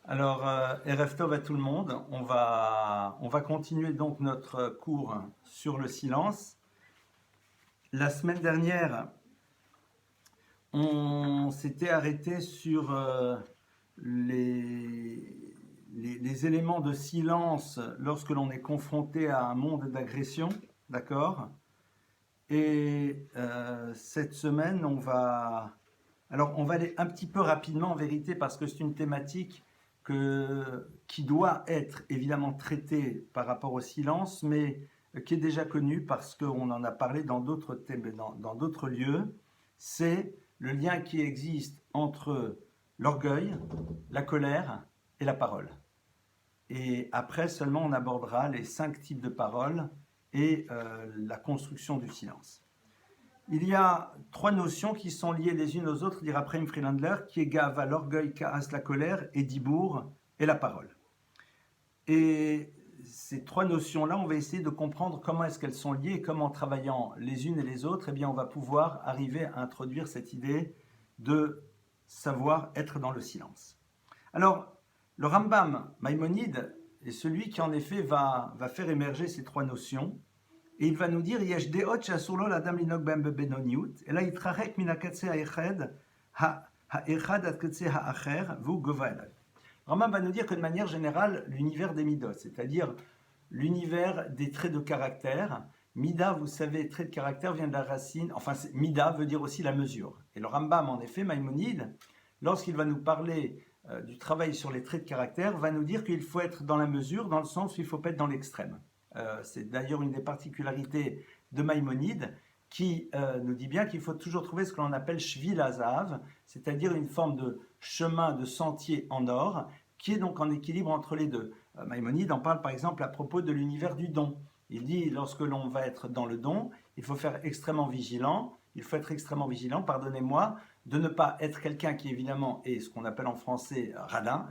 Alors, Erev Tov à tout le monde. On va continuer donc notre cours sur le silence. La semaine dernière, on s'était arrêté sur les éléments de silence lorsque l'on est confronté à un monde d'agression, d'accord? Et cette semaine, on va aller un petit peu rapidement en vérité parce que c'est une thématique qui doit être évidemment traitée par rapport au silence, mais qui est déjà connue parce qu'on en a parlé dans d'autres dans d'autres lieux. C'est le lien qui existe entre l'orgueil, la colère et la parole. Et après seulement on abordera les 5 types de paroles et la construction du silence. Il y a 3 notions qui sont liées les unes aux autres, dira Chaim Friedlander, qui est Gava, l'orgueil, Kaas, la colère, et Dibour, et la parole. Et ces 3 notions-là, on va essayer de comprendre comment est-ce qu'elles sont liées et comment, en travaillant les unes et les autres, eh bien, on va pouvoir arriver à introduire cette idée de savoir être dans le silence. Alors, le Rambam Maïmonide est celui qui, en effet, va faire émerger ces 3 notions. Et il va nous dire Yesh deot she'asur l'adam linok b'hem bebenoniut, ela yitrachek min hakatze ha'echad ha'echad ad katze ha'acher v'hu gova elad. Rambam va nous dire que de manière générale, l'univers des midot, c'est-à-dire l'univers des traits de caractère, mida, vous savez, trait de caractère vient de la racine, enfin mida veut dire aussi la mesure. Et le Rambam, en effet, Maïmonide, lorsqu'il va nous parler du travail sur les traits de caractère, va nous dire qu'il faut être dans la mesure, dans le sens où il ne faut pas être dans l'extrême. C'est d'ailleurs une des particularités de Maïmonide qui nous dit bien qu'il faut toujours trouver ce que l'on appelle Shvil Hazav, c'est-à-dire une forme de chemin, de sentier en or, qui est donc en équilibre entre les deux. Maïmonide en parle par exemple à propos de l'univers du don. Il dit lorsque l'on va être dans le don, il faut faire extrêmement vigilant, pardonnez-moi, de ne pas être quelqu'un qui évidemment est ce qu'on appelle en français radin,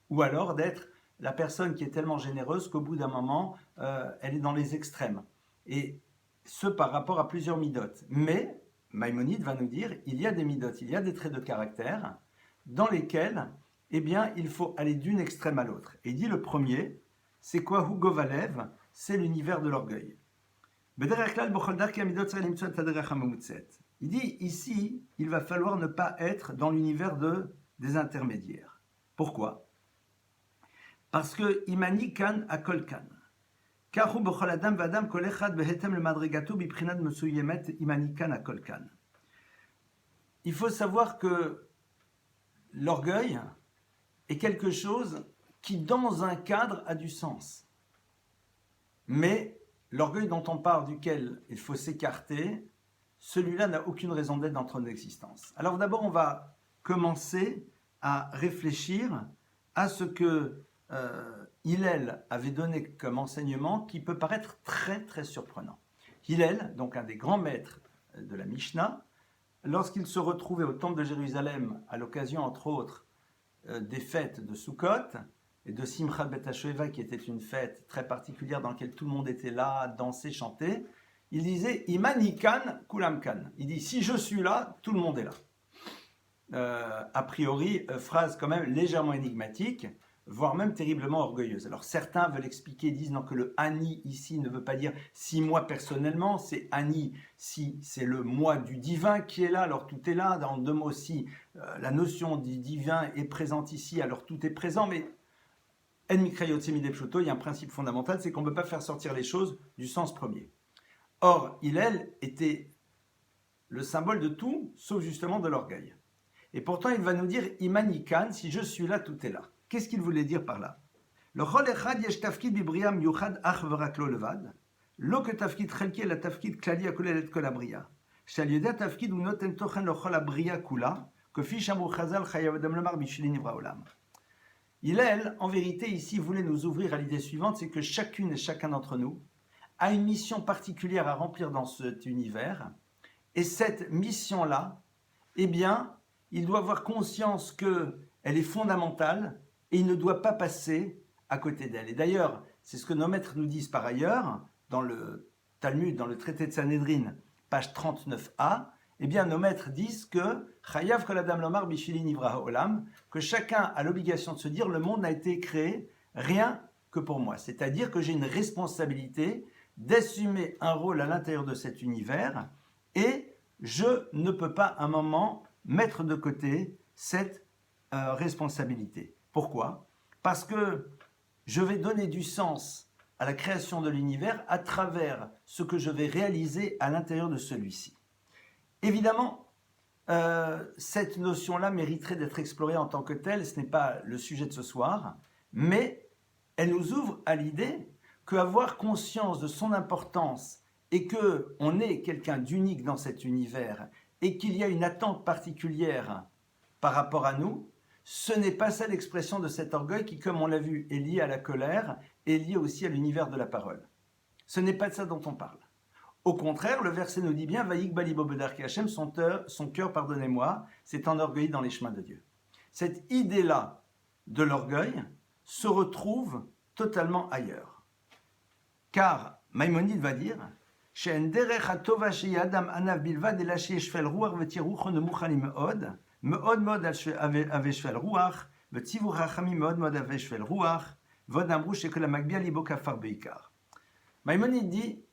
ou alors d'être la personne qui est tellement généreuse qu'au bout d'un moment, elle est dans les extrêmes. Et ce par rapport à plusieurs midotes. Mais, Maïmonide va nous dire, il y a des midotes, il y a des traits de caractère dans lesquels, eh bien, il faut aller d'une extrême à l'autre. Et il dit le premier, c'est quoi Hugo Valev? C'est l'univers de l'orgueil. Il dit, ici, il va falloir ne pas être dans l'univers des intermédiaires. Pourquoi? Parce que imani kan akol kan. Kahu b'chol adam v'adam kol echad behetem lemadrigato b'prinat mesuyemet imani kan akol kan. Il faut savoir que l'orgueil est quelque chose qui, dans un cadre, a du sens. Mais l'orgueil dont on parle, duquel il faut s'écarter, celui-là n'a aucune raison d'être dans notre existence. Alors d'abord, on va commencer à réfléchir à ce que Hillel avait donné comme enseignement qui peut paraître très très surprenant. Hillel, donc un des grands maîtres de la Mishnah, lorsqu'il se retrouvait au temple de Jérusalem à l'occasion entre autres des fêtes de Sukkot et de Simchat Bet HaShoeva qui était une fête très particulière dans laquelle tout le monde était là, dansait, chantait, il disait Imani kan kulam kan. Il dit si je suis là, tout le monde est là. A priori, phrase quand même légèrement énigmatique, voire même terriblement orgueilleuse. Alors certains veulent expliquer, disent non, que le Ani ici ne veut pas dire si moi personnellement, c'est Ani, si c'est le moi du divin qui est là, alors tout est là. Dans 2 mots, si la notion du divin est présente ici, alors tout est présent, mais En Mikrayot Semide Pshuto, il y a un principe fondamental, c'est qu'on ne peut pas faire sortir les choses du sens premier. Or, Hillel était le symbole de tout, sauf justement de l'orgueil. Et pourtant, il va nous dire Imani kan, si je suis là, tout est là. Qu'est-ce qu'il voulait dire par là? Le chol echad yesh tafkid bibriya miyuchad ach v'rak lo levad, lo ke tafkid chelki la tafkid klali akolel et kol abriya. Shal yedei tafkid u noten tochen lo chol abriya kula, kefi shamru chazal chayav adam lemar bishli nivra olam. Hillel, en vérité, ici, voulait nous ouvrir à l'idée suivante, c'est que chacune et chacun d'entre nous a une mission particulière à remplir dans cet univers, et cette mission-là, eh bien, il doit avoir conscience qu'elle est fondamentale, et il ne doit pas passer à côté d'elle. Et d'ailleurs, c'est ce que nos maîtres nous disent par ailleurs, dans le Talmud, dans le traité de Sanhédrin, page 39a, eh bien nos maîtres disent que Chayav kol adam lomar bishvili nivra ha'olam, que chacun a l'obligation de se dire le monde n'a été créé rien que pour moi. C'est-à-dire que j'ai une responsabilité d'assumer un rôle à l'intérieur de cet univers et je ne peux pas à un moment mettre de côté cette responsabilité. Pourquoi ? Parce que je vais donner du sens à la création de l'univers à travers ce que je vais réaliser à l'intérieur de celui-ci. Évidemment, cette notion-là mériterait d'être explorée en tant que telle, ce n'est pas le sujet de ce soir, mais elle nous ouvre à l'idée qu'avoir conscience de son importance et qu'on est quelqu'un d'unique dans cet univers et qu'il y a une attente particulière par rapport à nous, ce n'est pas ça l'expression de cet orgueil qui, comme on l'a vu, est lié à la colère et lié aussi à l'univers de la parole. Ce n'est pas de ça dont on parle. Au contraire, le verset nous dit bien « Vaïk balibo bedarki Hashem » son cœur, pardonnez-moi, s'est enorgueilli dans les chemins de Dieu. Cette idée-là de l'orgueil se retrouve totalement ailleurs. Car Maïmonide va dire « She'en derech hatova sheyadam anav bilvad ela sheyeshvel ruach v'tirucho nemuchani me'od » מאוד מאוד עבה שפל רוח, וציוו חכמים מאוד מאוד עבה שפל רוח, ועוד אמרו שכל המגביה ליבו כפר בעיקר. Maïmonide dit,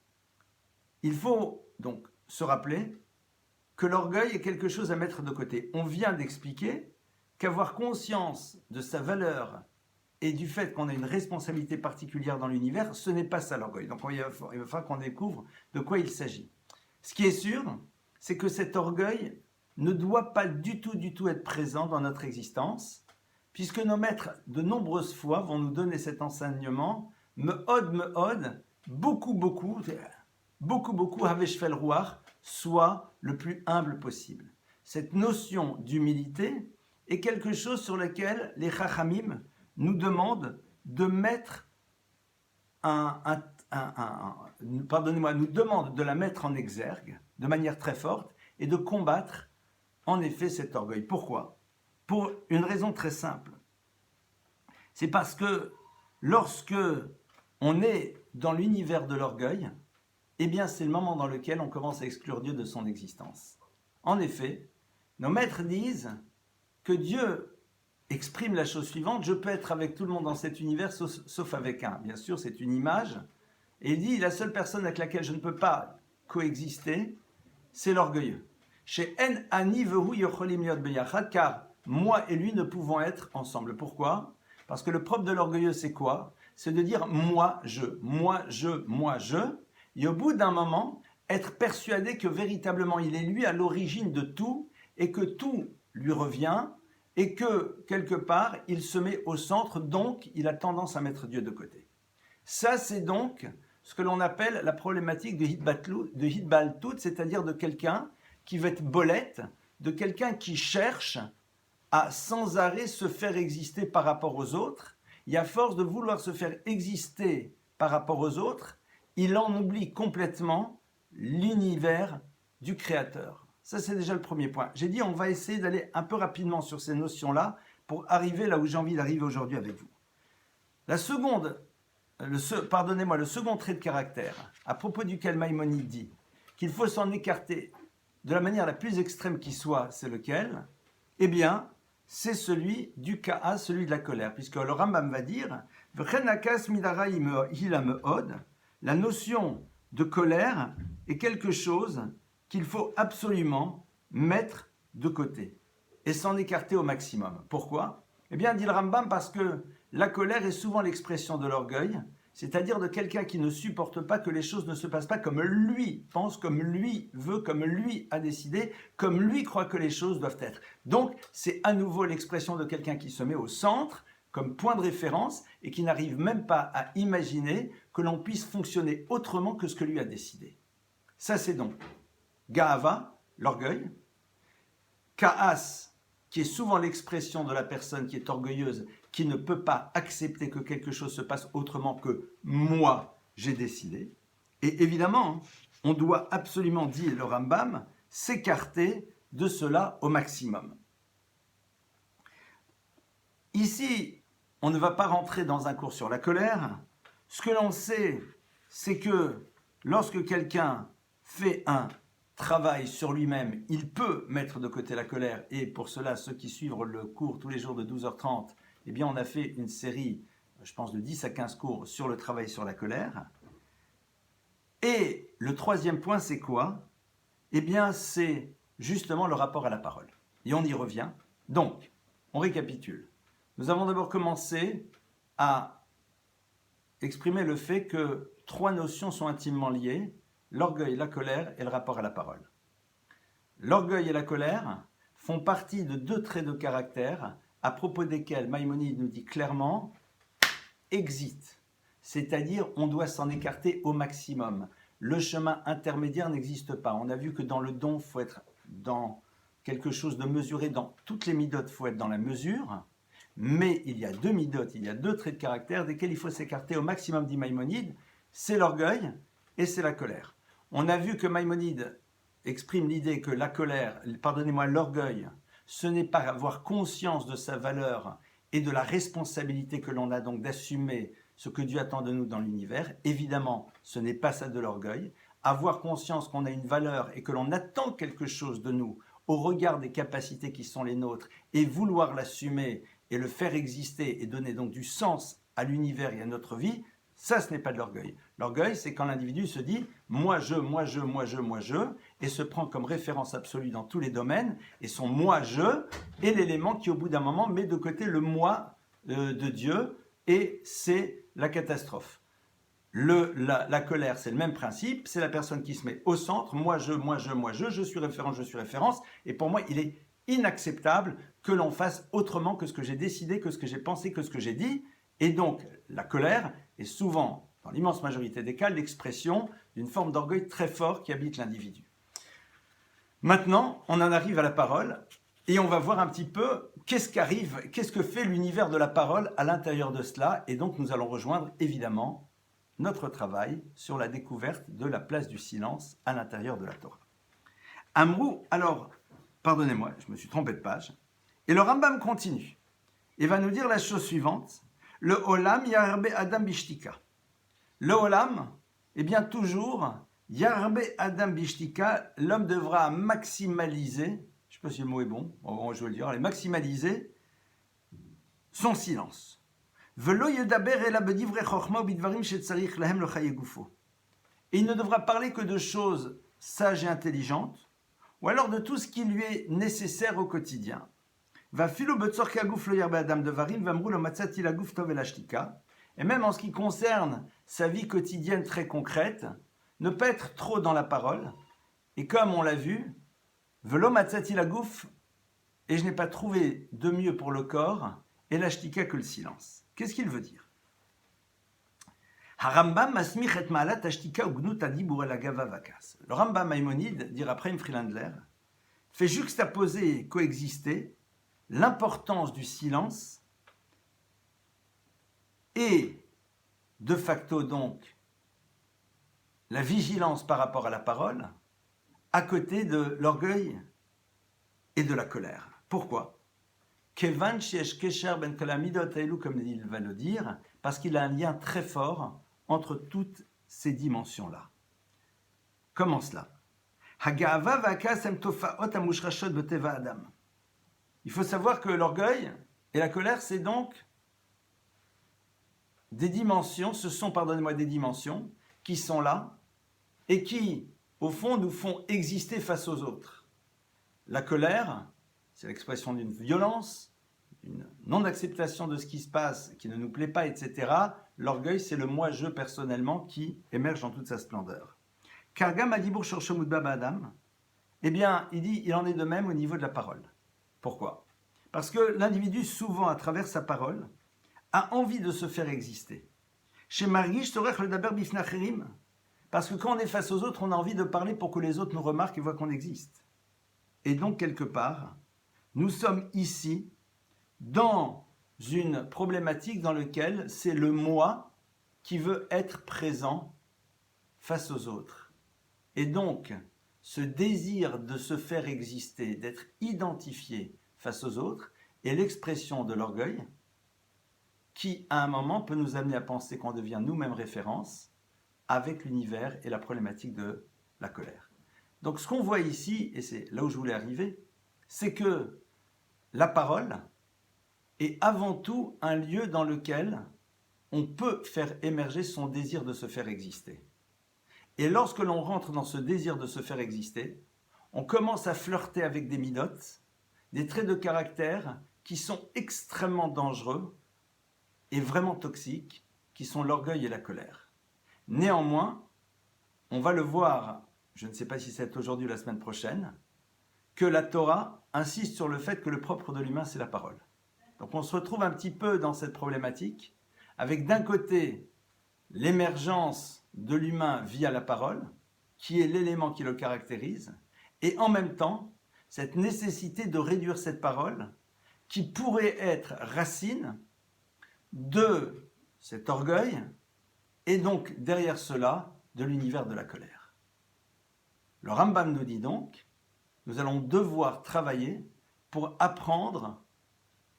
il faut donc se rappeler que l'orgueil est quelque chose à mettre de côté. On vient d'expliquer qu'avoir conscience de sa valeur et du fait qu'on a une responsabilité particulière dans l'univers, ce n'est pas ça l'orgueil. Donc il va falloir qu'on découvre de quoi il s'agit. Ce qui est sûr, c'est que cet orgueil ne doit pas du tout être présent dans notre existence, puisque nos maîtres, de nombreuses fois, vont nous donner cet enseignement, me'od, beaucoup, haveshvel ruach, soit le plus humble possible. Cette notion d'humilité est quelque chose sur lequel les chachamim nous demandent de mettre nous demandent de la mettre en exergue, de manière très forte, et de combattre en effet cet orgueil. Pourquoi ? Pour une raison très simple. C'est parce que lorsque on est dans l'univers de l'orgueil, eh bien c'est le moment dans lequel on commence à exclure Dieu de son existence. En effet, nos maîtres disent que Dieu exprime la chose suivante, je peux être avec tout le monde dans cet univers sauf avec un. Bien sûr, c'est une image. Et il dit, la seule personne avec laquelle je ne peux pas coexister, c'est l'orgueilleux. Chez En Ani Vehu Yocholim Liot Beyachad, car moi et lui ne pouvons être ensemble. Pourquoi ? Parce que le propre de l'orgueilleux, c'est quoi ? C'est de dire moi, je. Et au bout d'un moment, être persuadé que véritablement il est lui à l'origine de tout et que tout lui revient et que quelque part il se met au centre, donc il a tendance à mettre Dieu de côté. Ça, c'est donc ce que l'on appelle la problématique de Hitbaltout, c'est-à-dire de quelqu'un qui va être bolette, de quelqu'un qui cherche à sans arrêt se faire exister par rapport aux autres, et à force de vouloir se faire exister par rapport aux autres, il en oublie complètement l'univers du Créateur. Ça, c'est déjà le premier point. J'ai dit, on va essayer d'aller un peu rapidement sur ces notions-là pour arriver là où j'ai envie d'arriver aujourd'hui avec vous. Le second trait de caractère, à propos duquel Maïmonide dit qu'il faut s'en écarter de la manière la plus extrême qui soit, c'est lequel ? Eh bien, c'est celui du ka'a, celui de la colère, puisque le Rambam va dire la notion de colère est quelque chose qu'il faut absolument mettre de côté et s'en écarter au maximum. Pourquoi ? Eh bien, dit le Rambam, parce que la colère est souvent l'expression de l'orgueil, c'est-à-dire de quelqu'un qui ne supporte pas que les choses ne se passent pas comme lui pense, comme lui veut, comme lui a décidé, comme lui croit que les choses doivent être. Donc, c'est à nouveau l'expression de quelqu'un qui se met au centre, comme point de référence, et qui n'arrive même pas à imaginer que l'on puisse fonctionner autrement que ce que lui a décidé. Ça, c'est donc Ga'ava, l'orgueil, Ka'as, qui est souvent l'expression de la personne qui est orgueilleuse, qui ne peut pas accepter que quelque chose se passe autrement que moi, j'ai décidé. Et évidemment, on doit absolument, dit le Rambam, s'écarter de cela au maximum. Ici, on ne va pas rentrer dans un cours sur la colère. Ce que l'on sait, c'est que lorsque quelqu'un fait un travaille sur lui-même, il peut mettre de côté la colère. Et pour cela, ceux qui suivent le cours tous les jours de 12h30, eh bien, on a fait une série, je pense, de 10 à 15 cours sur le travail sur la colère. Et le troisième point, c'est quoi? Eh bien, c'est justement le rapport à la parole. Et on y revient. Donc, on récapitule. Nous avons d'abord commencé à exprimer le fait que trois notions sont intimement liées: l'orgueil, la colère et le rapport à la parole. L'orgueil et la colère font partie de deux traits de caractère à propos desquels Maïmonide nous dit clairement « exit », c'est-à-dire on doit s'en écarter au maximum. Le chemin intermédiaire n'existe pas. On a vu que dans le don, il faut être dans quelque chose de mesuré. Dans toutes les midotes, il faut être dans la mesure. Mais il y a deux midotes, il y a deux traits de caractère desquels il faut s'écarter au maximum, dit Maïmonide. C'est l'orgueil et c'est la colère. On a vu que Maïmonide exprime l'idée que la colère, pardonnez-moi, l'orgueil, ce n'est pas avoir conscience de sa valeur et de la responsabilité que l'on a donc d'assumer ce que Dieu attend de nous dans l'univers. Évidemment, ce n'est pas ça de l'orgueil. Avoir conscience qu'on a une valeur et que l'on attend quelque chose de nous au regard des capacités qui sont les nôtres et vouloir l'assumer et le faire exister et donner donc du sens à l'univers et à notre vie, ça, ce n'est pas de l'orgueil. L'orgueil, c'est quand l'individu se dit « moi, je », et se prend comme référence absolue dans tous les domaines, et son « moi, je » est l'élément qui, au bout d'un moment, met de côté le « moi » de Dieu, et c'est la catastrophe. La colère, c'est le même principe, c'est la personne qui se met au centre, moi, je suis référence, et pour moi, il est inacceptable que l'on fasse autrement que ce que j'ai décidé, que ce que j'ai pensé, que ce que j'ai dit, et donc la colère est souvent, dans l'immense majorité des cas, l'expression d'une forme d'orgueil très fort qui habite l'individu. Maintenant, on en arrive à la parole, et on va voir un petit peu qu'est-ce que fait l'univers de la parole à l'intérieur de cela, et donc nous allons rejoindre évidemment notre travail sur la découverte de la place du silence à l'intérieur de la Torah. Amrou, alors, pardonnez-moi, je me suis trompé de page, et le Rambam continue, et va nous dire la chose suivante: le Olam Yarbe Adam Bishtika. Le Olam, eh bien toujours, Yarbe Adam Bishtika, l'homme devra maximaliser, je ne sais pas si le mot est bon, je vais le dire, maximaliser son silence. Et il ne devra parler que de choses sages et intelligentes, ou alors de tout ce qui lui est nécessaire au quotidien. Et même en ce qui concerne sa vie quotidienne très concrète, ne pas être trop dans la parole. Et comme on l'a vu, velo matzati lagouf, et je n'ai pas trouvé de mieux pour le corps et la shtika que le silence. Qu'est-ce qu'il veut dire? Le Rambam Maïmonide, dira Chaim Friedlander, fait juxtaposer et coexister l'importance du silence et, de facto donc, la vigilance par rapport à la parole, à côté de l'orgueil et de la colère. Pourquoi? Kevan sheyesh kesher ben kol hamidot haelu, comme il va le dire, parce qu'il a un lien très fort entre toutes ces dimensions-là. Comment cela? Haga'ava va'kas hem tofaot hamushrashot beteva adam. Il faut savoir que l'orgueil et la colère, c'est donc des dimensions, ce sont, pardonnez-moi, des dimensions qui sont là et qui, au fond, nous font exister face aux autres. La colère, c'est l'expression d'une violence, d'une non-acceptation de ce qui se passe, qui ne nous plaît pas, etc. L'orgueil, c'est le moi-je personnellement qui émerge dans toute sa splendeur. Kargam Adibur Shorshomud Baba Adam, eh bien, il en est de même au niveau de la parole. Pourquoi? Parce que l'individu, souvent, à travers sa parole, a envie de se faire exister. Chez Margish Torech le Daber Bifnacherim, parce que quand on est face aux autres, on a envie de parler pour que les autres nous remarquent et voient qu'on existe. Et donc, quelque part, nous sommes ici dans une problématique dans laquelle c'est le moi qui veut être présent face aux autres. Et donc, ce désir de se faire exister, d'être identifié face aux autres, est l'expression de l'orgueil qui, à un moment, peut nous amener à penser qu'on devient nous-mêmes référence avec l'univers et la problématique de la colère. Donc ce qu'on voit ici, et c'est là où je voulais arriver, c'est que la parole est avant tout un lieu dans lequel on peut faire émerger son désir de se faire exister. Et lorsque l'on rentre dans ce désir de se faire exister, on commence à flirter avec des midotes, des traits de caractère qui sont extrêmement dangereux et vraiment toxiques, qui sont l'orgueil et la colère. Néanmoins, on va le voir, je ne sais pas si c'est aujourd'hui ou la semaine prochaine, que la Torah insiste sur le fait que le propre de l'humain, c'est la parole. Donc on se retrouve un petit peu dans cette problématique, avec d'un côté l'émergence de l'humain via la parole, qui est l'élément qui le caractérise, et en même temps, cette nécessité de réduire cette parole, qui pourrait être racine de cet orgueil, et donc derrière cela, de l'univers de la colère. Le Rambam nous dit donc, nous allons devoir travailler pour apprendre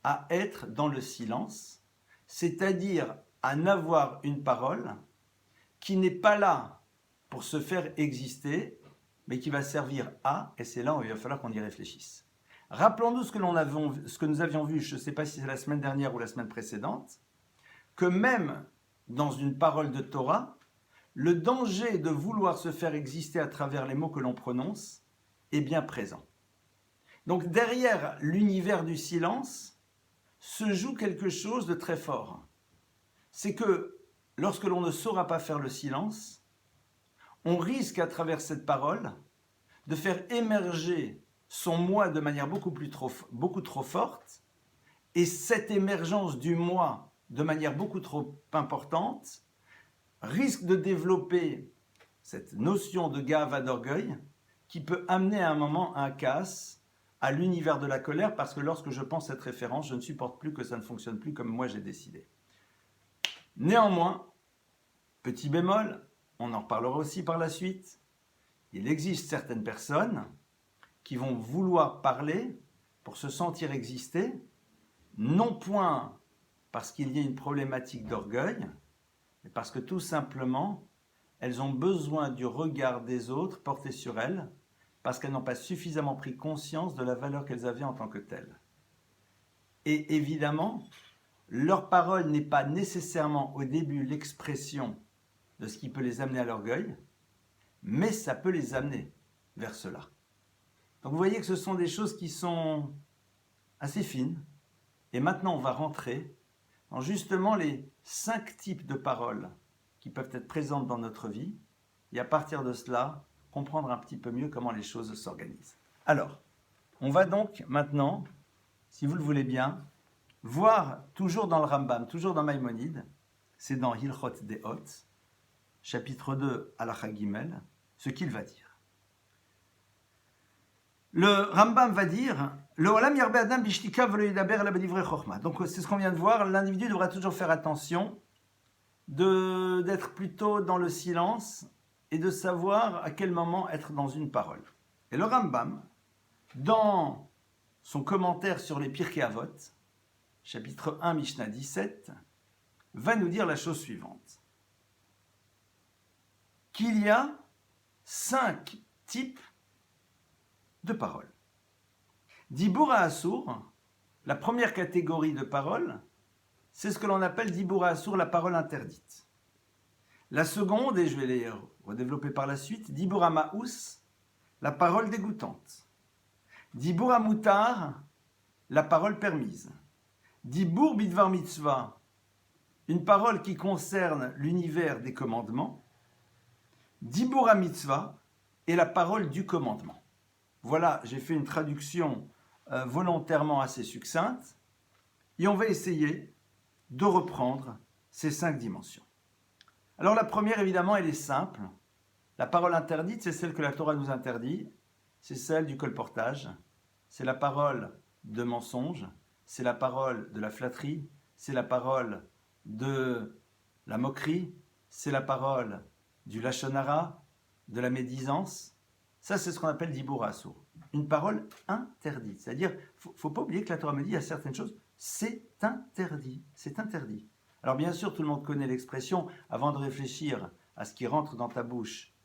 à être dans le silence, c'est-à-dire à n'avoir une parole qui n'est pas là pour se faire exister, mais qui va servir à, et c'est là où il va falloir qu'on y réfléchisse. Rappelons-nous ce que nous avions vu, je ne sais pas si c'est la semaine dernière ou la semaine précédente, que même dans une parole de Torah, le danger de vouloir se faire exister à travers les mots que l'on prononce est bien présent. Donc derrière l'univers du silence se joue quelque chose de très fort. C'est que lorsque l'on ne saura pas faire le silence, on risque à travers cette parole de faire émerger son moi de manière beaucoup trop forte, et cette émergence du moi de manière beaucoup trop importante risque de développer cette notion de gava, d'orgueil, qui peut amener à un moment un casse à l'univers de la colère, parce que lorsque je pense cette référence, je ne supporte plus que ça ne fonctionne plus comme moi j'ai décidé. Néanmoins, petit bémol, on en reparlera aussi par la suite, il existe certaines personnes qui vont vouloir parler pour se sentir exister, non point parce qu'il y a une problématique d'orgueil, mais parce que tout simplement, elles ont besoin du regard des autres porté sur elles, parce qu'elles n'ont pas suffisamment pris conscience de la valeur qu'elles avaient en tant que telles. Et évidemment, leur parole n'est pas nécessairement au début l'expression de ce qui peut les amener à l'orgueil, mais ça peut les amener vers cela. Donc vous voyez que ce sont des choses qui sont assez fines, et maintenant on va rentrer dans justement les 5 types de paroles qui peuvent être présentes dans notre vie, et à partir de cela, comprendre un petit peu mieux comment les choses s'organisent. Alors, on va donc maintenant, si vous le voulez bien, voir toujours dans le Rambam, toujours dans Maïmonide, c'est dans Hilchot Deot, chapitre 2, Halacha Gimel, ce qu'il va dire. Le Rambam va dire, le Olam yarbe adam bishtika velo yidaber ela bedivrei chokhma. Donc c'est ce qu'on vient de voir, l'individu devra toujours faire attention d'être plutôt dans le silence et de savoir à quel moment être dans une parole. Et le Rambam, dans son commentaire sur les Pirkei Avot, chapitre 1, Mishnah 17, va nous dire la chose suivante. Qu'il y a 5 types de paroles. Dibur Asur, la première catégorie de paroles, c'est ce que l'on appelle Dibur Asur, la parole interdite. La seconde, et je vais les redévelopper par la suite, Dibur Ma'us, la parole dégoûtante. Dibur Mutar, la parole permise. Dibur Bidvar Mitzvah, une parole qui concerne l'univers des commandements. Dibur Mitzvah est la parole du commandement. Voilà, j'ai fait une traduction volontairement assez succincte, et on va essayer de reprendre ces 5 dimensions. Alors la première, évidemment, elle est simple. La parole interdite, c'est celle que la Torah nous interdit, c'est celle du colportage, c'est la parole de mensonge, c'est la parole de la flatterie, c'est la parole de la moquerie, c'est la parole du lachon hara, de la médisance. Ça, c'est ce qu'on appelle dibur asur, une parole interdite. C'est-à-dire, il ne faut pas oublier que la Torah me dit, il y a certaines choses, c'est interdit, c'est interdit. Alors bien sûr, tout le monde connaît l'expression, avant de réfléchir à ce qui rentre dans ta bouche,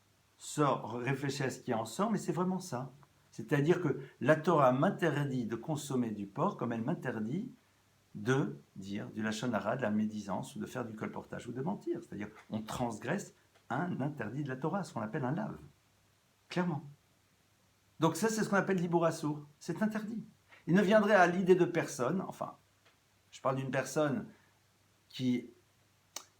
réfléchis à ce qui en sort, mais c'est vraiment ça. C'est-à-dire que la Torah m'interdit de consommer du porc comme elle m'interdit de dire du lachon hara, de la médisance, ou de faire du colportage ou de mentir. C'est-à-dire on transgresse un interdit de la Torah, ce qu'on appelle un lave. Clairement. Donc ça, c'est ce qu'on appelle l'hibour assour. C'est interdit. Il ne viendrait à l'idée de personne, enfin, je parle d'une personne qui...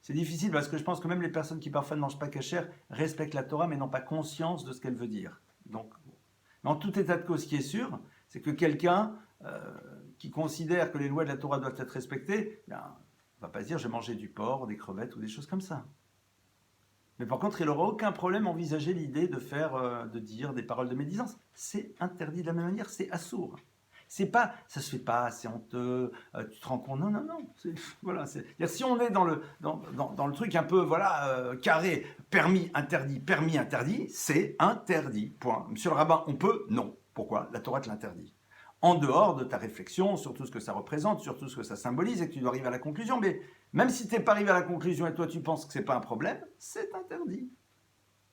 C'est difficile parce que je pense que même les personnes qui parfois ne mangent pas cachère respectent la Torah mais n'ont pas conscience de ce qu'elle veut dire. Donc, en tout état de cause, ce qui est sûr, c'est que quelqu'un qui considère que les lois de la Torah doivent être respectées, ben, ne va pas se dire je vais manger du porc, des crevettes ou des choses comme ça. Mais par contre, il n'aura aucun problème à envisager l'idée de dire des paroles de médisance. C'est interdit de la même manière, c'est assourd. C'est pas, ça se fait pas, c'est honteux, tu te rends compte, non, voilà, si on est dans le truc un peu, voilà, carré, permis, interdit, c'est interdit, point. Monsieur le rabbin, on peut? Non. Pourquoi? La Torah te l'interdit. En dehors de ta réflexion sur tout ce que ça représente, sur tout ce que ça symbolise, et que tu dois arriver à la conclusion, mais même si tu n'es pas arrivé à la conclusion et toi tu penses que c'est pas un problème, c'est interdit.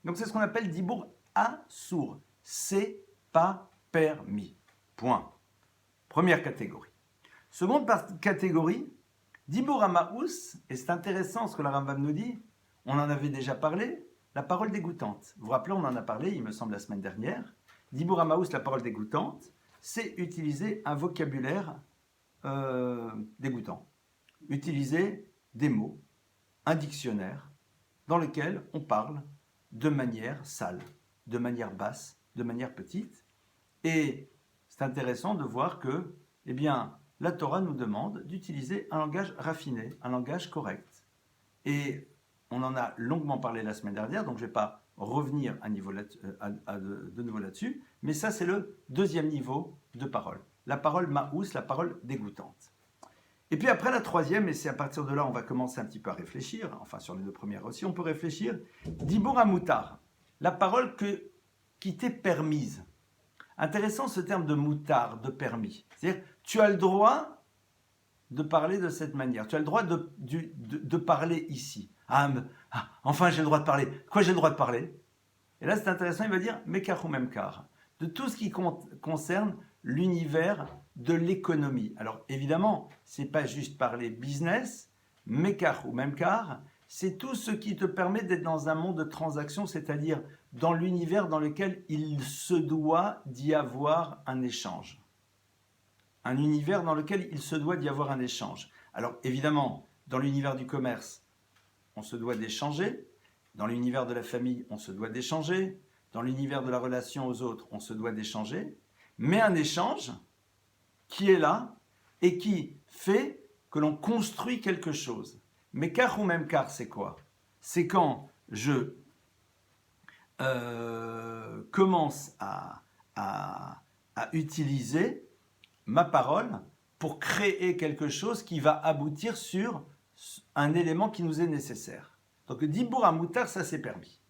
Donc c'est ce qu'on appelle dibour assour. C'est pas permis. Point. Première catégorie. Seconde catégorie, dibour amaous, et c'est intéressant ce que la Rambam nous dit, on en avait déjà parlé, la parole dégoûtante. Vous vous rappelez, on en a parlé, il me semble, la semaine dernière. Dibour amaous, la parole dégoûtante, c'est utiliser un vocabulaire dégoûtant. Utiliser des mots, un dictionnaire, dans lequel on parle de manière sale, de manière basse, de manière petite. Et c'est intéressant de voir que, eh bien, la Torah nous demande d'utiliser un langage raffiné, un langage correct. Et on en a longuement parlé la semaine dernière, donc je ne vais pas revenir de nouveau là-dessus, mais ça c'est le deuxième niveau de parole. La parole maous, la parole dégoûtante. Et puis après la troisième, et c'est à partir de là on va commencer un petit peu à réfléchir, enfin sur les deux premières aussi on peut réfléchir, dibour amoutar, la parole qui t'est permise. Intéressant ce terme de moutard, de permis. C'est-à-dire, tu as le droit de parler de cette manière. Tu as le droit de parler ici. Enfin, j'ai le droit de parler. Quoi, j'ai le droit de parler? Et là, c'est intéressant, il va dire Mekar ou Memkar. De tout ce qui concerne l'univers de l'économie. Alors, évidemment, ce n'est pas juste parler business. Mekar ou Memkar, c'est tout ce qui te permet d'être dans un monde de transactions, c'est-à-dire dans l'univers dans lequel il se doit d'y avoir un échange. Un univers dans lequel il se doit d'y avoir un échange. Alors évidemment, dans l'univers du commerce, on se doit d'échanger. Dans l'univers de la famille, on se doit d'échanger. Dans l'univers de la relation aux autres, on se doit d'échanger. Mais un échange qui est là et qui fait que l'on construit quelque chose. Mais car ou même car, c'est quoi? C'est quand je commence à utiliser ma parole pour créer quelque chose qui va aboutir sur un élément qui nous est nécessaire. Donc dibour amoutar, ça c'est permis.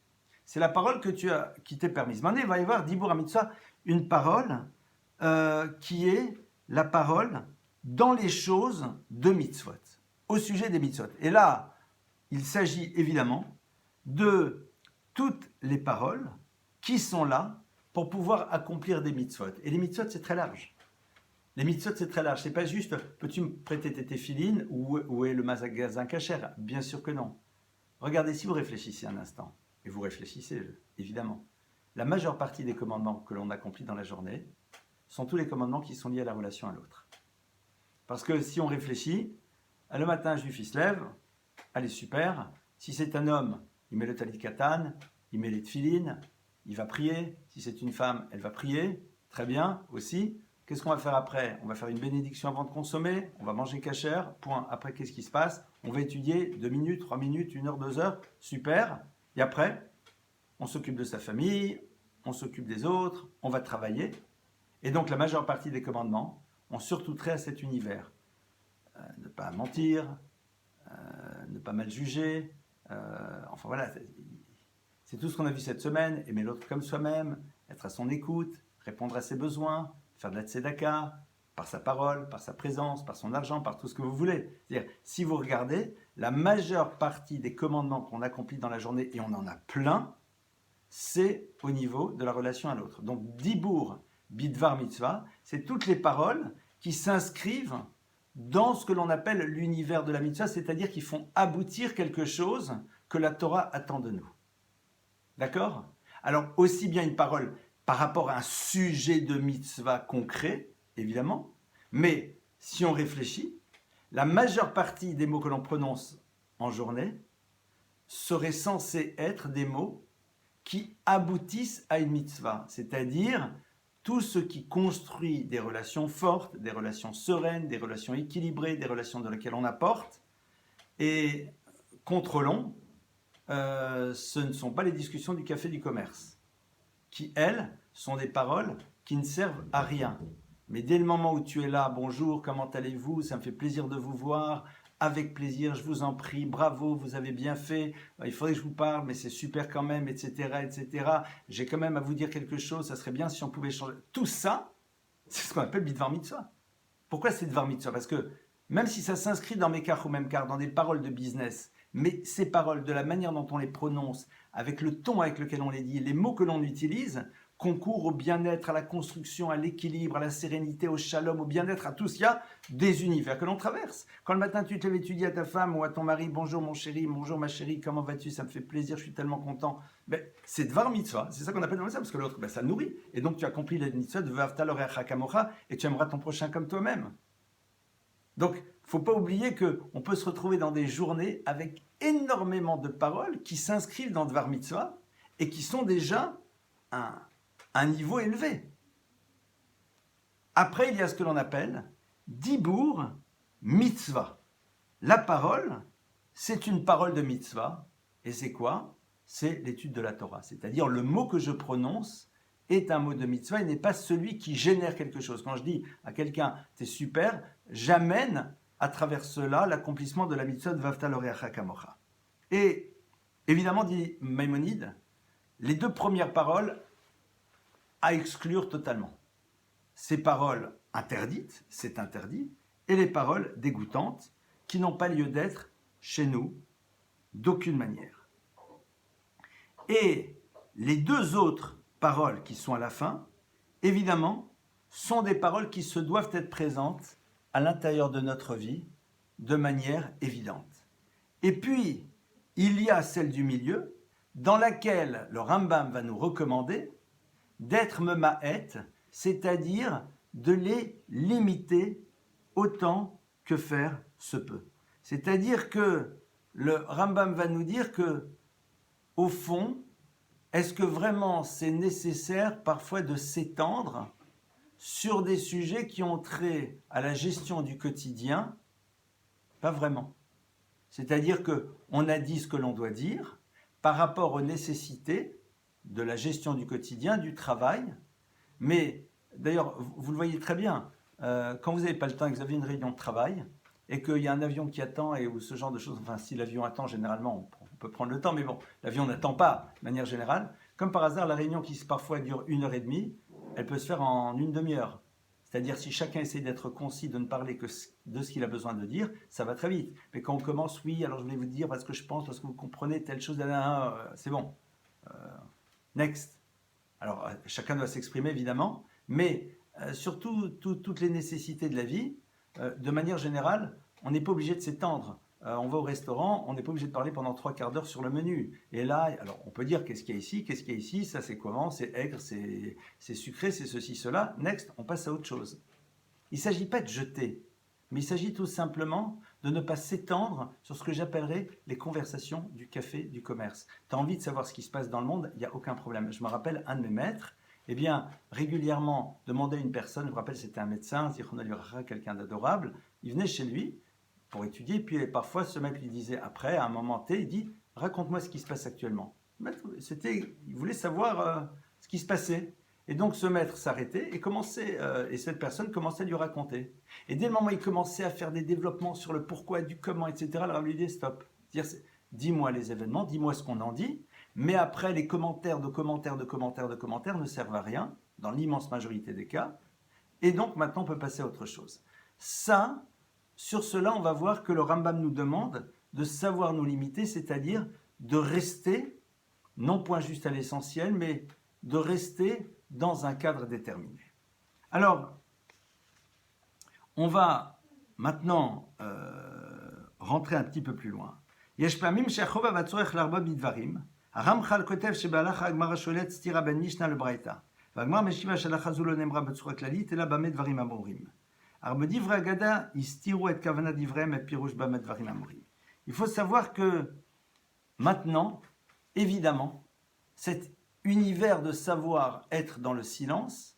C'est la parole qui t'est permise. Maintenant, il va y avoir dibour amitzvah, une parole qui est la parole dans les choses de mitzvot, au sujet des mitzvot. Et là, il s'agit évidemment de toutes les paroles qui sont là pour pouvoir accomplir des mitzvot. Et les mitzvot, c'est très large. Les mitzvot, c'est très large. C'est pas juste, peux-tu me prêter tes téphilines ou où est le magasin cachère? Bien sûr que non. Regardez, si vous réfléchissez un instant, et vous réfléchissez, évidemment, la majeure partie des commandements que l'on accomplit dans la journée sont tous les commandements qui sont liés à la relation à l'autre. Parce que si on réfléchit, le matin, un juif, il se lève, allez, super. Si c'est un homme, il met le talit katan, il met les tefilines, il va prier. Si c'est une femme, elle va prier. Très bien, aussi. Qu'est-ce qu'on va faire après? On va faire une bénédiction avant de consommer, on va manger cachère, point. Après, qu'est-ce qui se passe? On va étudier 2 minutes, 3 minutes, 1 heure, 2 heures, super. Et après, on s'occupe de sa famille, on s'occupe des autres, on va travailler. Et donc, la majeure partie des commandements ont surtout trait à cet univers. Ne pas mentir, ne pas mal juger, enfin voilà, c'est tout ce qu'on a vu cette semaine, aimer l'autre comme soi-même, être à son écoute, répondre à ses besoins, faire de la tzedaka, par sa parole, par sa présence, par son argent, par tout ce que vous voulez. C'est-à-dire, si vous regardez, la majeure partie des commandements qu'on accomplit dans la journée, et on en a plein, c'est au niveau de la relation à l'autre. Donc, Dibour, Bidvar Mitzvah, c'est toutes les paroles qui s'inscrivent dans ce que l'on appelle l'univers de la mitzvah, c'est-à-dire qui font aboutir quelque chose que la Torah attend de nous. D'accord? Alors, aussi bien une parole par rapport à un sujet de mitzvah concret, évidemment, mais si on réfléchit, la majeure partie des mots que l'on prononce en journée seraient censés être des mots qui aboutissent à une mitzvah, c'est-à-dire tout ce qui construit des relations fortes, des relations sereines, des relations équilibrées, des relations dans lesquelles on apporte. Et contrôlons, ce ne sont pas les discussions du café du commerce, qui, elles, sont des paroles qui ne servent à rien. Mais dès le moment où tu es là, bonjour, comment allez-vous, ça me fait plaisir de vous voir, avec plaisir, je vous en prie, bravo, vous avez bien fait, il faudrait que je vous parle, mais c'est super quand même, etc., etc. J'ai quand même à vous dire quelque chose, ça serait bien si on pouvait changer. Tout ça, c'est ce qu'on appelle Bidvar Mitzvah. Pourquoi c'est Dvar Mitzvah? Parce que même si ça s'inscrit dans Mekach ou Memkar, dans des paroles de business, mais ces paroles, de la manière dont on les prononce, avec le ton avec lequel on les dit, les mots que l'on utilise, concourent au bien-être, à la construction, à l'équilibre, à la sérénité, au shalom, au bien-être, à tout ce qu'il y a des univers que l'on traverse. Quand le matin tu te lèves et tu dis à ta femme ou à ton mari, bonjour mon chéri, bonjour ma chérie, comment vas-tu, ça me fait plaisir, je suis tellement content. Ben, c'est Dvar Mitzvah, c'est ça qu'on appelle Dvar Mitzvah, parce que l'autre, ben, ça nourrit. Et donc tu as accompli la mitzvah de Va'avta l'orecha kamocha, et tu aimeras ton prochain comme toi-même. Donc, il ne faut pas oublier qu'on peut se retrouver dans des journées avec énormément de paroles qui s'inscrivent dans Dvar Mitzvah et qui sont déjà un niveau élevé. Après, il y a ce que l'on appelle Dibour Mitzvah. La parole, c'est une parole de mitzvah. Et c'est quoi? C'est l'étude de la Torah. C'est-à-dire le mot que je prononce est un mot de mitzvah et n'est pas celui qui génère quelque chose. Quand je dis à quelqu'un « t'es super », j'amène à travers cela l'accomplissement de la mitzvah de Va'avta l'orecha kamocha. Et évidemment, dit Maïmonide, les deux premières paroles à exclure totalement. Ces paroles interdites, c'est interdit, et les paroles dégoûtantes qui n'ont pas lieu d'être chez nous d'aucune manière. Et les deux autres paroles qui sont à la fin, évidemment, sont des paroles qui se doivent être présentes à l'intérieur de notre vie de manière évidente. Et puis, il y a celle du milieu, dans laquelle le Rambam va nous recommander d'être mema'et, c'est-à-dire de les limiter autant que faire se peut. C'est-à-dire que le Rambam va nous dire que, au fond, est-ce que vraiment c'est nécessaire parfois de s'étendre sur des sujets qui ont trait à la gestion du quotidien? Pas vraiment. C'est-à-dire qu'on a dit ce que l'on doit dire par rapport aux nécessités de la gestion du quotidien, du travail. Mais d'ailleurs, vous le voyez très bien, quand vous n'avez pas le temps et que vous avez une réunion de travail et qu'il y a un avion qui attend ou ce genre de choses, enfin si l'avion attend, généralement on peut prendre le temps, mais bon, l'avion n'attend pas de manière générale. Comme par hasard, la réunion qui parfois dure 1h30, elle peut se faire en une demi-heure. C'est-à-dire si chacun essaie d'être concis, de ne parler que de ce qu'il a besoin de dire, ça va très vite. Mais quand on commence, oui, alors je voulais vous dire parce que je pense, parce que vous comprenez telle chose, c'est bon. Next. Alors, chacun doit s'exprimer, évidemment, mais surtout, toutes les nécessités de la vie, de manière générale, on n'est pas obligé de s'étendre. On va au restaurant, on n'est pas obligé de parler pendant 3/4 d'heure sur le menu. Et là, alors, on peut dire qu'est-ce qu'il y a ici, qu'est-ce qu'il y a ici, ça c'est comment, c'est aigre, c'est sucré, c'est ceci, cela. Next, on passe à autre chose. Il ne s'agit pas de jeter, mais il s'agit tout simplement de ne pas s'étendre sur ce que j'appellerais les conversations du café du commerce. Tu as envie de savoir ce qui se passe dans le monde, il n'y a aucun problème. Je me rappelle, un de mes maîtres, eh bien, régulièrement, demandait à une personne, je me rappelle, c'était un médecin, quelqu'un d'adorable, il venait chez lui pour étudier, puis parfois ce maître lui disait, après, à un moment T, il dit, raconte-moi ce qui se passe actuellement. Il voulait savoir ce qui se passait. Et donc ce maître s'arrêtait et cette personne commençait à lui raconter. Et dès le moment où il commençait à faire des développements sur le pourquoi, du comment, etc., alors lui dit stop. C'est-à-dire, dis-moi les événements, dis-moi ce qu'on en dit, mais après les commentaires ne servent à rien, dans l'immense majorité des cas. Et donc maintenant on peut passer à autre chose. Sur cela, on va voir que le Rambam nous demande de savoir nous limiter, c'est-à-dire de rester non point juste à l'essentiel, mais de rester dans un cadre déterminé. Alors, on va maintenant rentrer un petit peu plus loin. יש פעמים שהחובה והצורך להרבות בדברים. הרמח"ל כותב שבהלכה הגמרא שולט סתירה בין משנה לברייתא. והגמרא משיבה שהלכה זו לא נאמרה בצורה כללית, אלא במה דברים אמורים. Alors, בדברי אגדה הסתירו את כוונת דבריהם את פירוש במה דברים אמורים. Il faut savoir que maintenant, évidemment, cet univers de savoir être dans le silence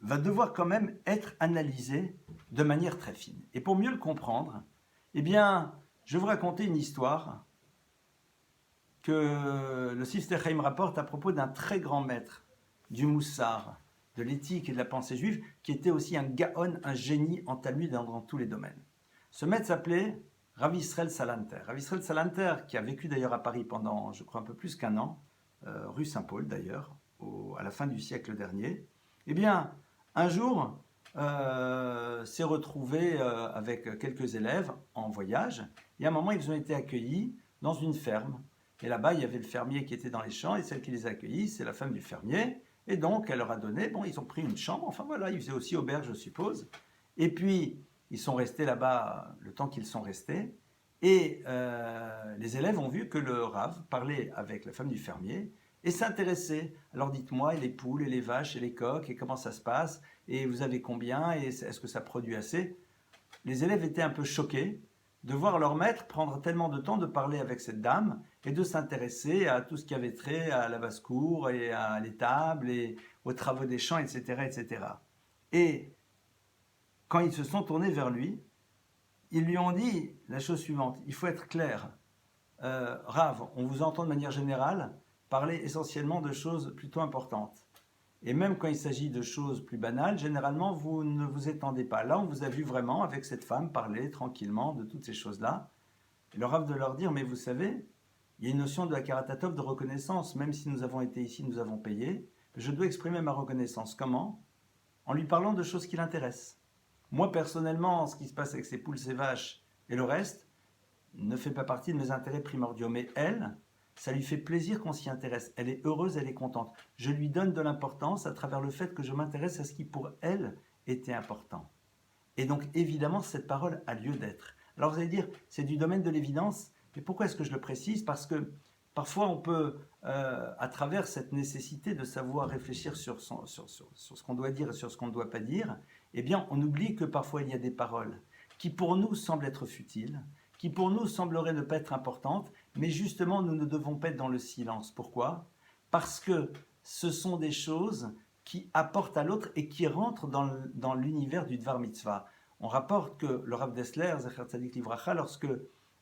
va devoir quand même être analysé de manière très fine. Et pour mieux le comprendre, eh bien, je vais vous raconter une histoire que le Sifter Chaim rapporte à propos d'un très grand maître du Moussar, de l'éthique et de la pensée juive, qui était aussi un Gaon, un génie en Talmud dans tous les domaines. Ce maître s'appelait Rav Israël Salanter. Rav Israël Salanter, qui a vécu d'ailleurs à Paris pendant, je crois, un peu plus qu'1 an, rue Saint-Paul d'ailleurs, à la fin du siècle dernier, eh bien, un jour, s'est retrouvé avec quelques élèves en voyage, et à un moment, ils ont été accueillis dans une ferme. Et là-bas, il y avait le fermier qui était dans les champs, et celle qui les a accueillis, c'est la femme du fermier. Et donc, elle leur a donné, bon, ils ont pris une chambre, enfin voilà, ils faisaient aussi auberge, je suppose. Et puis, ils sont restés là-bas le temps qu'ils sont restés. Et les élèves ont vu que le Rav parlait avec la femme du fermier et s'intéressait. Alors dites-moi, et les poules, et les vaches, et les coqs, et comment ça se passe, et vous avez combien, et est-ce que ça produit assez? Les élèves étaient un peu choqués de voir leur maître prendre tellement de temps de parler avec cette dame et de s'intéresser à tout ce qui avait trait à la basse-cour et à l'étable et aux travaux des champs, etc., etc. Et quand ils se sont tournés vers lui, ils lui ont dit la chose suivante, il faut être clair, Rav, on vous entend de manière générale parler essentiellement de choses plutôt importantes. Et même quand il s'agit de choses plus banales, généralement, vous ne vous étendez pas. Là, on vous a vu vraiment, avec cette femme, parler tranquillement de toutes ces choses-là. Et le Rav de leur dire, mais vous savez, il y a une notion de la karatatov de reconnaissance. Même si nous avons été ici, nous avons payé, je dois exprimer ma reconnaissance. Comment? En lui parlant de choses qui l'intéressent. Moi, personnellement, ce qui se passe avec ces poules, ces vaches et le reste, ne fait pas partie de mes intérêts primordiaux. Mais elle, ça lui fait plaisir qu'on s'y intéresse. Elle est heureuse, elle est contente. Je lui donne de l'importance à travers le fait que je m'intéresse à ce qui pour elle était important. Et donc évidemment, cette parole a lieu d'être. Alors vous allez dire, c'est du domaine de l'évidence, mais pourquoi est-ce que je le précise? Parce que parfois on peut, à travers cette nécessité de savoir réfléchir sur ce qu'on doit dire et sur ce qu'on ne doit pas dire, eh bien on oublie que parfois il y a des paroles qui pour nous semblent être futiles, qui pour nous sembleraient ne pas être importantes, mais justement nous ne devons pas être dans le silence. Pourquoi? Parce que ce sont des choses qui apportent à l'autre et qui rentrent dans l'univers du Dvar Mitzvah. On rapporte que le Rav Dessler, Zecher Tzadik Livracha, lorsque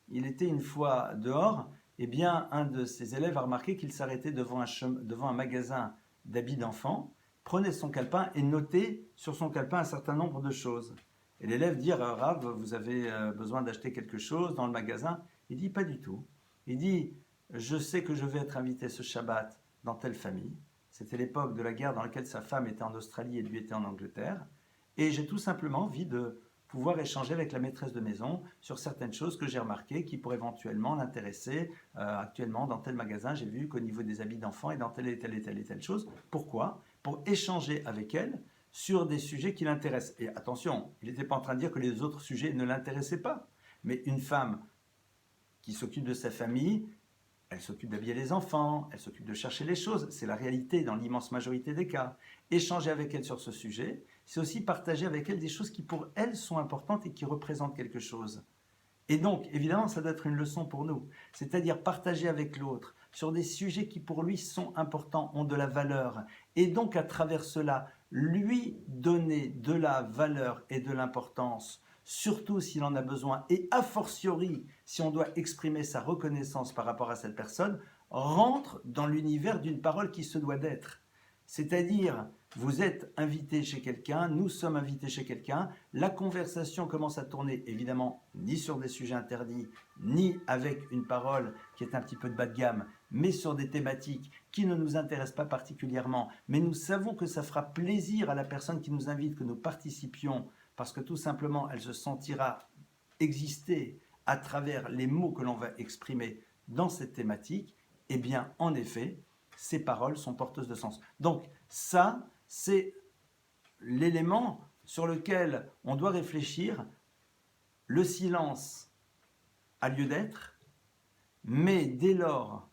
il était une fois dehors, eh bien un de ses élèves a remarqué qu'il s'arrêtait devant un magasin d'habits d'enfants, prenait son calepin et notait sur son calepin un certain nombre de choses. Et l'élève dit, Rav, vous avez besoin d'acheter quelque chose dans le magasin? Il dit, pas du tout. Il dit, je sais que je vais être invité ce Shabbat dans telle famille. C'était l'époque de la guerre dans laquelle sa femme était en Australie et lui était en Angleterre. Et j'ai tout simplement envie de pouvoir échanger avec la maîtresse de maison sur certaines choses que j'ai remarquées qui pourraient éventuellement l'intéresser. Actuellement, dans tel magasin, j'ai vu qu'au niveau des habits d'enfants et dans telle et telle et telle et telle chose. Pourquoi? Pour échanger avec elle sur des sujets qui l'intéressent. Et attention, il n'était pas en train de dire que les autres sujets ne l'intéressaient pas. Mais une femme qui s'occupe de sa famille, elle s'occupe d'habiller les enfants, elle s'occupe de chercher les choses. C'est la réalité dans l'immense majorité des cas. Échanger avec elle sur ce sujet, c'est aussi partager avec elle des choses qui pour elle sont importantes et qui représentent quelque chose. Et donc, évidemment, ça doit être une leçon pour nous. C'est-à-dire partager avec l'autre sur des sujets qui pour lui sont importants, ont de la valeur. Et donc, à travers cela, lui donner de la valeur et de l'importance, surtout s'il en a besoin, et a fortiori, si on doit exprimer sa reconnaissance par rapport à cette personne, rentre dans l'univers d'une parole qui se doit d'être. C'est-à-dire, vous êtes invité chez quelqu'un, nous sommes invités chez quelqu'un, la conversation commence à tourner, évidemment, ni sur des sujets interdits, ni avec une parole qui est un petit peu de bas de gamme, mais sur des thématiques qui ne nous intéressent pas particulièrement. Mais nous savons que ça fera plaisir à la personne qui nous invite que nous participions, parce que tout simplement, elle se sentira exister à travers les mots que l'on va exprimer dans cette thématique. Eh bien, en effet, ces paroles sont porteuses de sens. Donc ça, c'est l'élément sur lequel on doit réfléchir. Le silence a lieu d'être, mais dès lors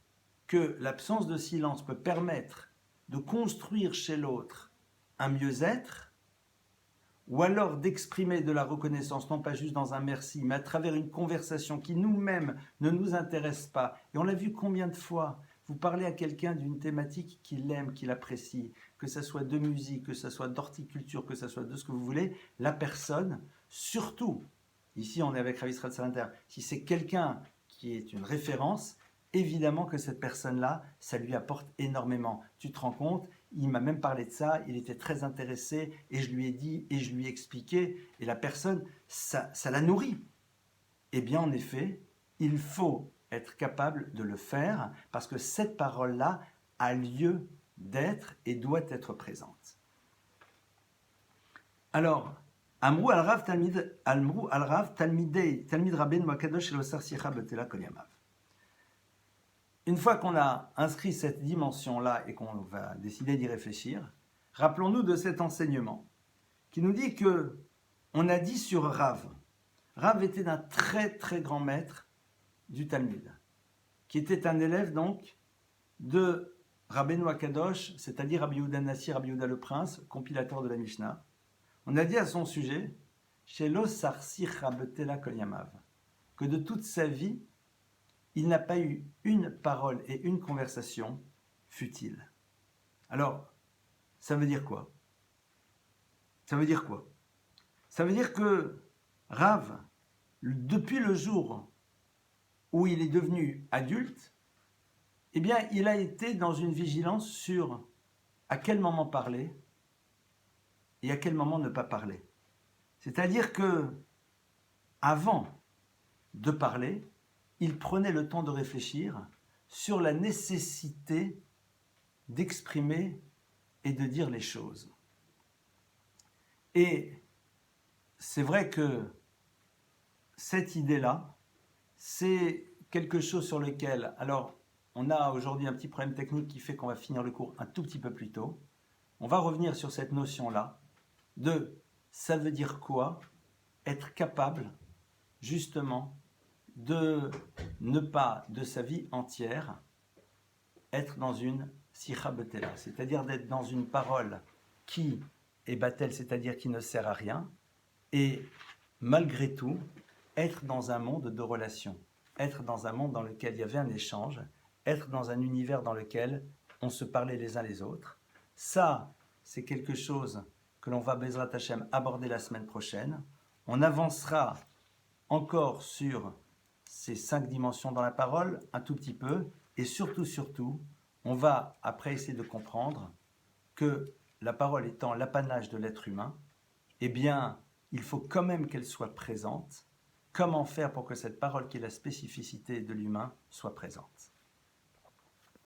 que l'absence de silence peut permettre de construire chez l'autre un mieux-être, ou alors d'exprimer de la reconnaissance, non pas juste dans un merci, mais à travers une conversation qui nous-mêmes ne nous intéresse pas. Et on l'a vu combien de fois, vous parlez à quelqu'un d'une thématique qu'il aime, qu'il apprécie, que ce soit de musique, que ce soit d'horticulture, que ce soit de ce que vous voulez, la personne, surtout, ici on est avec Rav Israël Salanter, si c'est quelqu'un qui est une référence, évidemment que cette personne-là, ça lui apporte énormément. Tu te rends compte, il m'a même parlé de ça, il était très intéressé, et je lui ai dit, et je lui ai expliqué, et la personne, ça la nourrit. Eh bien, en effet, il faut être capable de le faire, parce que cette parole-là a lieu d'être et doit être présente. Alors, Amrou al-Rav Talmid Rabbeinu Akadosh Shelo Sar Sicha Betela Kol Yamav. Une fois qu'on a inscrit cette dimension-là et qu'on va décider d'y réfléchir, rappelons-nous de cet enseignement qui nous dit que on a dit sur Rav. Rav était d'un très très grand maître du Talmud, qui était un élève donc de Rabbeinu Akadosh, c'est-à-dire Rabbi Yehuda Nassi, Rabbi Yehuda le Prince, compilateur de la Mishnah. On a dit à son sujet, Shelo Sar Sicha Betela Kol Yamav, que de toute sa vie, il n'a pas eu une parole et une conversation futile. Alors, ça veut dire quoi? Ça veut dire quoi? Ça veut dire que Rav, depuis le jour où il est devenu adulte, eh bien, il a été dans une vigilance sur à quel moment parler et à quel moment ne pas parler. C'est-à-dire que, avant de parler, il prenait le temps de réfléchir sur la nécessité d'exprimer et de dire les choses. Et c'est vrai que cette idée-là, c'est quelque chose sur lequel, alors on a aujourd'hui un petit problème technique qui fait qu'on va finir le cours un tout petit peu plus tôt. On va revenir sur cette notion-là de ça veut dire quoi être capable justement de ne pas, de sa vie entière, être dans une sicha betela, c'est-à-dire d'être dans une parole qui est batel, c'est-à-dire qui ne sert à rien, et malgré tout, être dans un monde de relations, être dans un monde dans lequel il y avait un échange, être dans un univers dans lequel on se parlait les uns les autres. Ça, c'est quelque chose que l'on va, Bezrat Hashem, aborder la semaine prochaine. On avancera encore sur ces 5 dimensions dans la parole, un tout petit peu, et surtout, on va après essayer de comprendre que la parole étant l'apanage de l'être humain, eh bien, il faut quand même qu'elle soit présente. Comment faire pour que cette parole qui est la spécificité de l'humain soit présente?